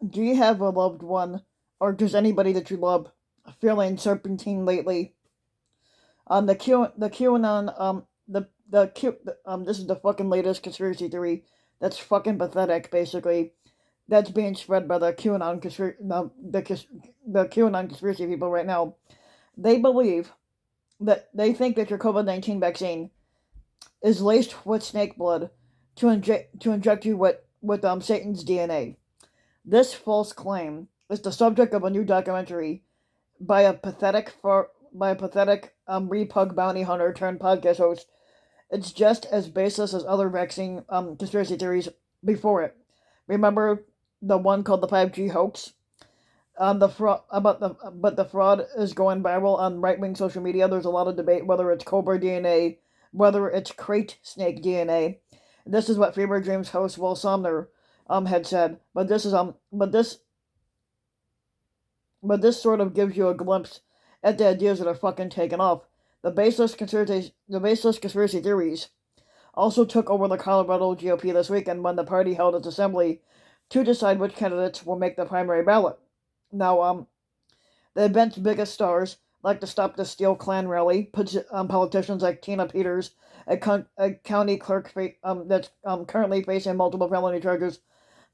Do you have a loved one, or just anybody that you love, feeling serpentine lately? The QAnon this is the fucking latest conspiracy theory that's fucking pathetic. Basically, that's being spread by the QAnon conspiracy people right now. They believe that they think that your COVID-19 vaccine is laced with snake blood to inject you with Satan's DNA. This false claim is the subject of a new documentary by a pathetic repug bounty hunter turned podcast host. It's just as baseless as other vaccine conspiracy theories before it. Remember the one called the 5G hoax? The fraud is going viral on right wing social media. There's a lot of debate whether it's Cobra DNA, whether it's crate snake DNA. This is what Fever Dreams host Will Sumner had said. But this sort of gives you a glimpse at the ideas that are fucking taken off. The baseless conspiracy theories also took over the Colorado GOP this weekend when the party held its assembly to decide which candidates will make the primary ballot. Now, the event's biggest stars, like the Stop the Steal Klan rally, politicians like Tina Peters, a county clerk that's currently facing multiple felony charges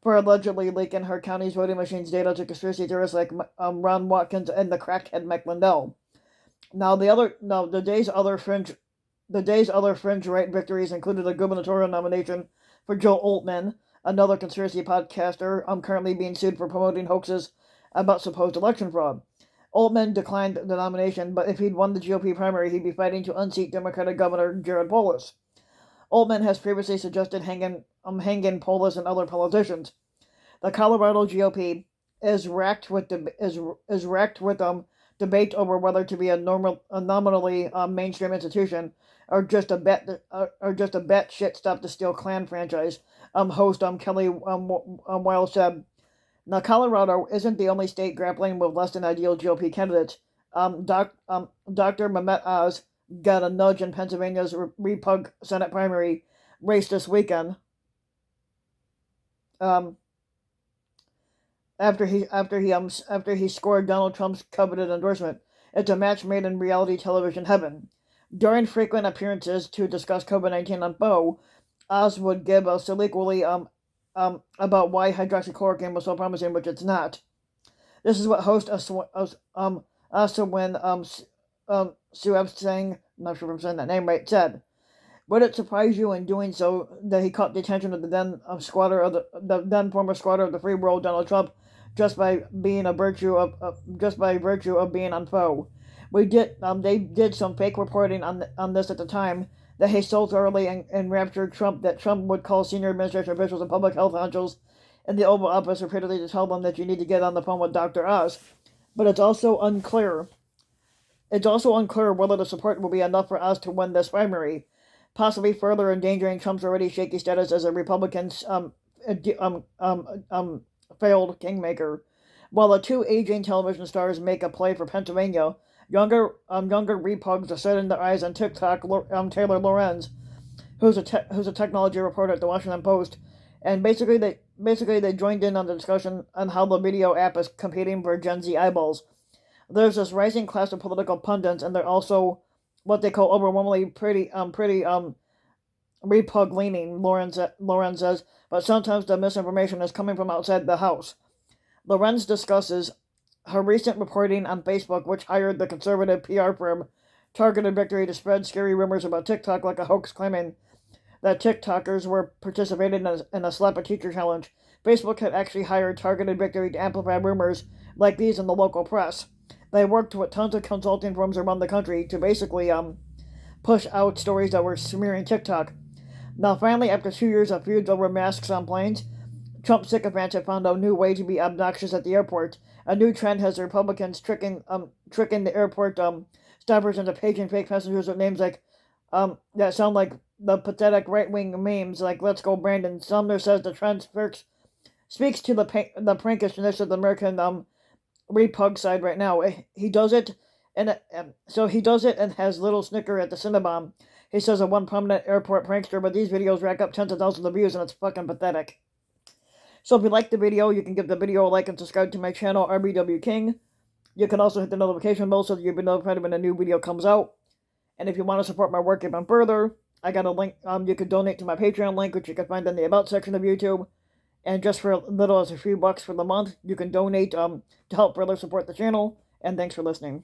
for allegedly leaking her county's voting machine's data to conspiracy theorists like Ron Watkins and the crackhead Mike Lindell. Now, the day's other fringe right victories included a gubernatorial nomination for Joe Altman, another conspiracy podcaster currently being sued for promoting hoaxes about supposed election fraud. Altman declined the nomination, but if he'd won the GOP primary, he'd be fighting to unseat Democratic Governor Jared Polis. Altman has previously suggested hanging Polis and other politicians. The Colorado GOP is racked with debate over whether to be a nominally mainstream institution or just a bet shit stop the steal Klan franchise. Host Kelly Wiles said. Now, Colorado isn't the only state grappling with less than ideal GOP candidates. Dr. Mehmet Oz got a nudge in Pennsylvania's Repug Senate primary race this weekend. Um, after he scored Donald Trump's coveted endorsement. It's a match made in reality television heaven. During frequent appearances to discuss COVID-19 on Bo, Oz would give a soliloquy about why hydroxychloroquine was so promising, which it's not. This is what host Aswin Suevsang, I'm not sure if I'm saying that name right, said. Would it surprise you in doing so that he caught the attention of the then former squatter of the free world, Donald Trump, just by virtue of being on foe? They did some fake reporting on this at the time that he so thoroughly enraptured Trump that Trump would call senior administration officials and public health officials in the Oval Office repeatedly to tell them that you need to get on the phone with Dr. Oz. But it's also unclear. Whether the support will be enough for Oz to win this primary, possibly further endangering Trump's already shaky status as a Republican's failed kingmaker. While the two aging television stars make a play for Pennsylvania, younger repugs are setting their eyes on TikTok. Taylor Lorenz, who's a technology reporter at the Washington Post, and basically they joined in on the discussion on how the video app is competing for Gen Z eyeballs. There's this rising class of political pundits, and they're also what they call overwhelmingly pretty repug leaning. Lorenz says, but sometimes the misinformation is coming from outside the house. Lorenz discusses her recent reporting on Facebook, which hired the conservative PR firm Targeted Victory to spread scary rumors about TikTok like a hoax, claiming that TikTokers were participating in a slap a teacher challenge. Facebook had actually hired Targeted Victory to amplify rumors like these in the local press. They worked with tons of consulting firms around the country to basically push out stories that were smearing TikTok. Now, finally, after 2 years of feuds over masks on planes, Trump sycophants have found a new way to be obnoxious at the airport. A new trend has the Republicans tricking the airport stoppers into paging fake passengers with names like that sound like the pathetic right-wing memes like "Let's Go Brandon." Sumner says the trend speaks to the prankishness of the American repug side right now. He does it, and has little snicker at the Cinnabon. He says of one prominent airport prankster, but these videos rack up tens of thousands of views, and it's fucking pathetic. So if you like the video, you can give the video a like and subscribe to my channel, RBW King. You can also hit the notification bell so that you'll be notified when a new video comes out. And if you want to support my work even further, I got a link. You can donate to my Patreon link, which you can find in the About section of YouTube. And just for as little as a few bucks for the month, you can donate to help further support the channel. And thanks for listening.